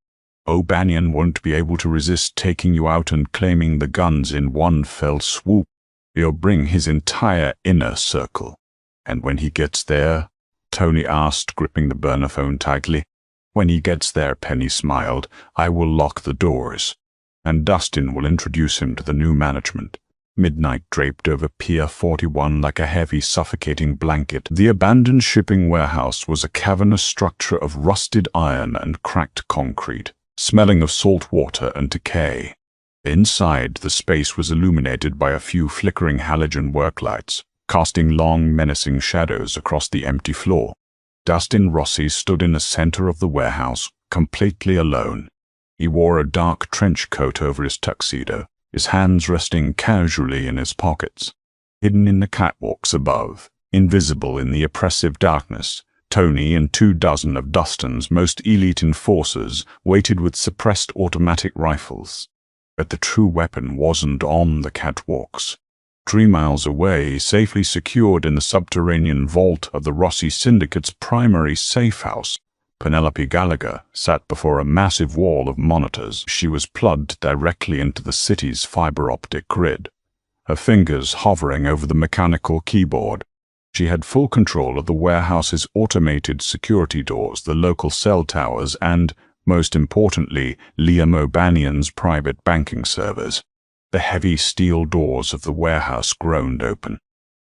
"O'Banion won't be able to resist taking you out and claiming the guns in one fell swoop. He'll bring his entire inner circle." "And when he gets there?" Tony asked, gripping the burner phone tightly. "When he gets there," Penny smiled, "I will lock the doors, and Dustin will introduce him to the new management." Midnight draped over Pier 41 like a heavy, suffocating blanket. The abandoned shipping warehouse was a cavernous structure of rusted iron and cracked concrete, smelling of salt water and decay. Inside, the space was illuminated by a few flickering halogen work lights, casting long, menacing shadows across the empty floor. Dustin Rossi stood in the center of the warehouse, completely alone. He wore a dark trench coat over his tuxedo, his hands resting casually in his pockets. Hidden in the catwalks above, invisible in the oppressive darkness, Tony and 24 of Dustin's most elite enforcers waited with suppressed automatic rifles. But the true weapon wasn't on the catwalks. 3 miles away, safely secured in the subterranean vault of the Rossi Syndicate's primary safe house, Penelope Gallagher sat before a massive wall of monitors. She was plugged directly into the city's fiber-optic grid, her fingers hovering over the mechanical keyboard. She had full control of the warehouse's automated security doors, the local cell towers, and, most importantly, Liam O'Banion's private banking servers. The heavy steel doors of the warehouse groaned open.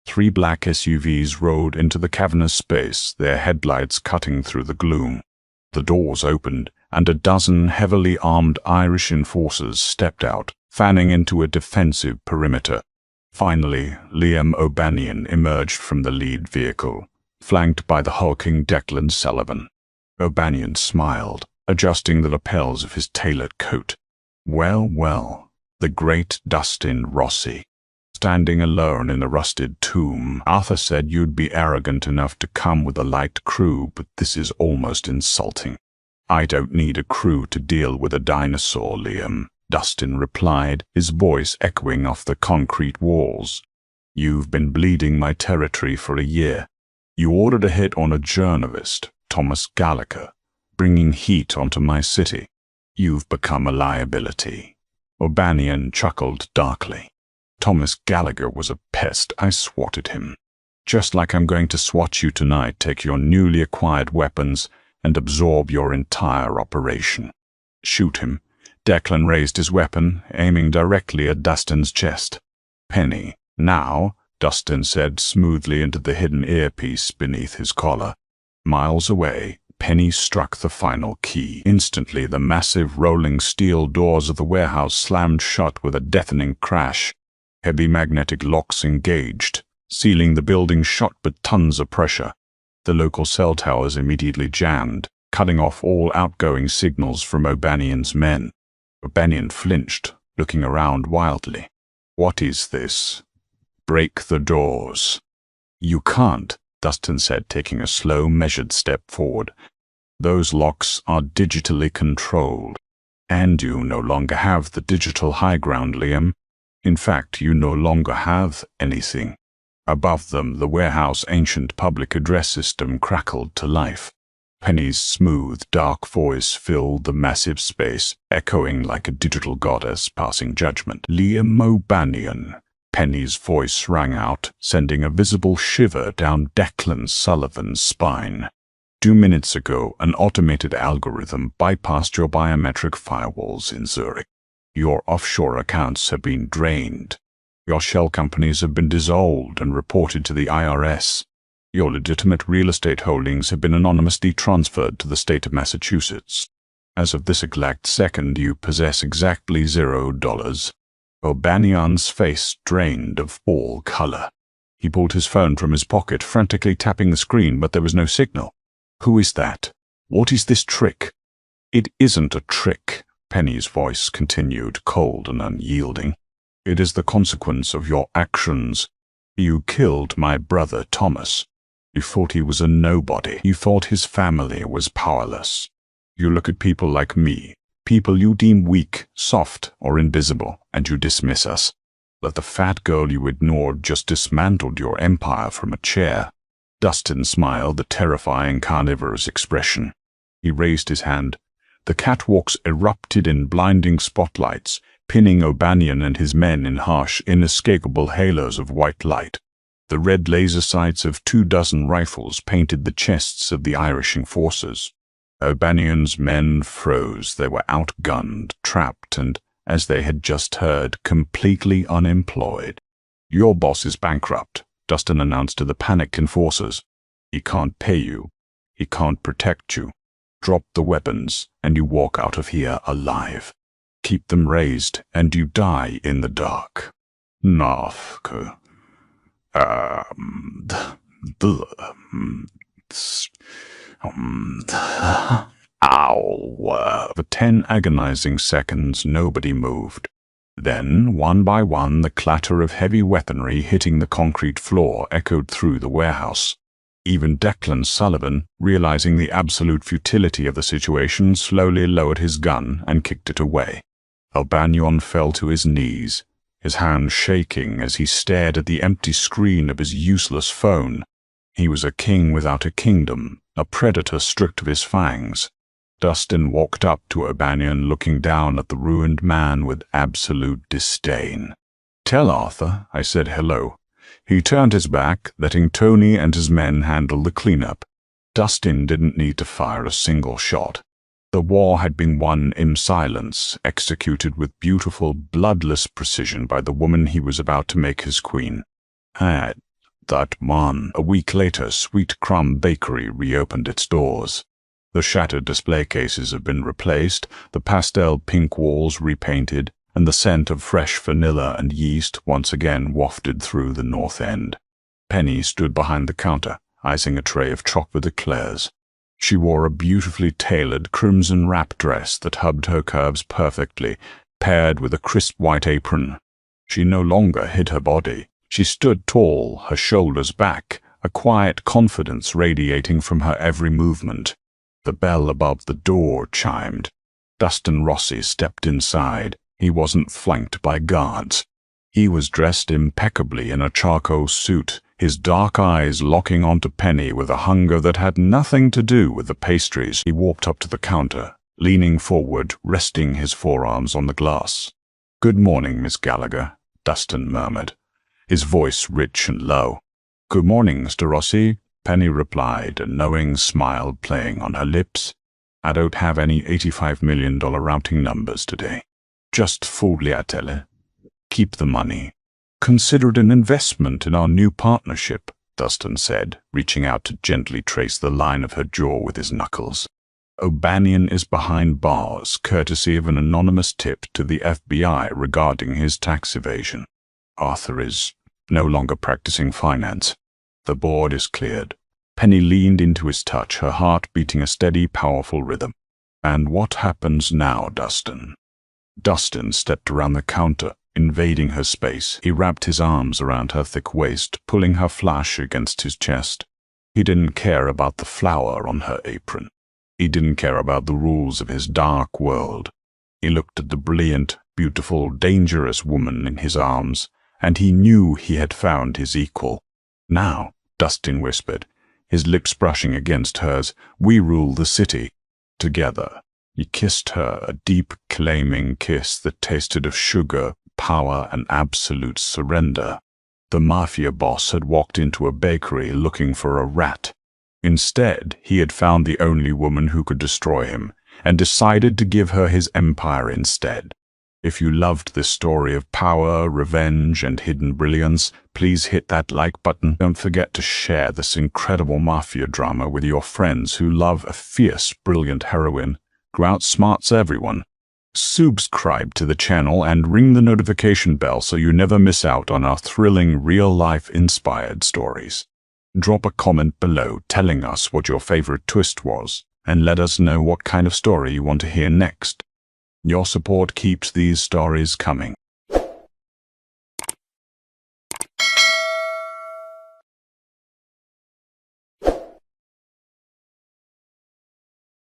3 black SUVs rolled into the cavernous space, their headlights cutting through the gloom. The doors opened, and a dozen heavily armed Irish enforcers stepped out, fanning into a defensive perimeter. Finally, Liam O'Banion emerged from the lead vehicle, flanked by the hulking Declan Sullivan. O'Banion smiled, adjusting the lapels of his tailored coat. Well, well, the great Dustin Rossi. Standing alone in the rusted tomb, "Arthur said you'd be arrogant enough to come with a light crew, but this is almost insulting." "I don't need a crew to deal with a dinosaur, Liam," Dustin replied, his voice echoing off the concrete walls. "You've been bleeding my territory for a year. You ordered a hit on a journalist, Thomas Gallagher, bringing heat onto my city. You've become a liability." O'Banion chuckled darkly. "Thomas Gallagher was a pest. I swatted him. Just like I'm going to swat you tonight, take your newly acquired weapons, and absorb your entire operation." "Shoot him." Declan raised his weapon, aiming directly at Dustin's chest. "Penny, now," Dustin said smoothly into the hidden earpiece beneath his collar. Miles away, Penny struck the final key. Instantly, the massive rolling steel doors of the warehouse slammed shut with a deafening crash. Heavy magnetic locks engaged, sealing the building shut with tons of pressure. The local cell towers immediately jammed, cutting off all outgoing signals from O'Banion's men. O'Banion flinched, looking around wildly. "What is this?" "Break the doors." "You can't," Dustin said, taking a slow, measured step forward. "Those locks are digitally controlled. And you no longer have the digital high ground, Liam. In fact, you no longer have anything." Above them, the warehouse ancient public address system crackled to life. Penny's smooth, dark voice filled the massive space, echoing like a digital goddess passing judgment. "Liam O'Banion." Penny's voice rang out, sending a visible shiver down Declan Sullivan's spine. 2 minutes ago, an automated algorithm bypassed your biometric firewalls in Zurich. Your offshore accounts have been drained. Your shell companies have been dissolved and reported to the IRS. Your legitimate real estate holdings have been anonymously transferred to the state of Massachusetts. As of this exact second, you possess exactly $0. O'Banion's face drained of all color. He pulled his phone from his pocket, frantically tapping the screen, but there was no signal. "Who is that? What is this trick?" "It isn't a trick," Penny's voice continued, cold and unyielding. "It is the consequence of your actions. You killed my brother Thomas. You thought he was a nobody. You thought his family was powerless. You look at people like me, people you deem weak, soft, or invisible, and you dismiss us. But the fat girl you ignored just dismantled your empire from a chair." Dustin smiled, a terrifying carnivorous expression. He raised his hand. The catwalks erupted in blinding spotlights, pinning O'Banion and his men in harsh, inescapable halos of white light. The red laser sights of 24 rifles painted the chests of the Irishing forces. O'Banion's men froze. They were outgunned, trapped, and, as they had just heard, completely unemployed. "Your boss is bankrupt," Dustin announced to the panicked enforcers. "He can't pay you. He can't protect you. Drop the weapons, and you walk out of here alive. Keep them raised, and you die in the dark." For 10 agonizing seconds, nobody moved. Then, one by one, the clatter of heavy weaponry hitting the concrete floor echoed through the warehouse. Even Declan Sullivan, realizing the absolute futility of the situation, slowly lowered his gun and kicked it away. O'Banion fell to his knees, his hands shaking as he stared at the empty screen of his useless phone. He was a king without a kingdom, a predator stripped of his fangs. Dustin walked up to O'Banion, looking down at the ruined man with absolute disdain. "Tell Arthur I said hello." He turned his back, letting Tony and his men handle the cleanup. Dustin didn't need to fire a single shot. The war had been won in silence, executed with beautiful, bloodless precision by the woman he was about to make his queen. At that man, a week later, Sweet Crumb Bakery reopened its doors. The shattered display cases had been replaced, the pastel pink walls repainted, and the scent of fresh vanilla and yeast once again wafted through the north end. Penny stood behind the counter, icing a tray of chocolate eclairs. She wore a beautifully tailored crimson wrap dress that hugged her curves perfectly, paired with a crisp white apron. She no longer hid her body. She stood tall, her shoulders back, a quiet confidence radiating from her every movement. The bell above the door chimed. Dustin Rossi stepped inside. He wasn't flanked by guards. He was dressed impeccably in a charcoal suit, his dark eyes locking onto Penny with a hunger that had nothing to do with the pastries. He walked up to the counter, leaning forward, resting his forearms on the glass. "Good morning, Miss Gallagher," Dustin murmured, his voice rich and low. "Good morning, Mr. Rossi," Penny replied, a knowing smile playing on her lips. "I don't have any $85 million routing numbers today. Just fogliatelle. Keep the money. Consider it an investment in our new partnership," Dustin said, reaching out to gently trace the line of her jaw with his knuckles. "O'Banion is behind bars, courtesy of an anonymous tip to the FBI regarding his tax evasion. Arthur is no longer practicing finance. The board is cleared." Penny leaned into his touch, her heart beating a steady, powerful rhythm. "And what happens now, Dustin?" Dustin stepped around the counter, invading her space. He wrapped his arms around her thick waist, pulling her flash against his chest. He didn't care about the flower on her apron. He didn't care about the rules of his dark world. He looked at the brilliant, beautiful, dangerous woman in his arms, and he knew he had found his equal. "Now," Dustin whispered, his lips brushing against hers, "we rule the city. Together." He kissed her, a deep, claiming kiss that tasted of sugar, power, and absolute surrender. The mafia boss had walked into a bakery looking for a rat. Instead, he had found the only woman who could destroy him, and decided to give her his empire instead. If you loved this story of power, revenge, and hidden brilliance, please hit that like button. Don't forget to share this incredible mafia drama with your friends who love a fierce, brilliant heroine who outsmarts everyone. Subscribe to the channel and ring the notification bell so you never miss out on our thrilling, real-life inspired stories. Drop a comment below telling us what your favorite twist was, and let us know what kind of story you want to hear next. Your support keeps these stories coming.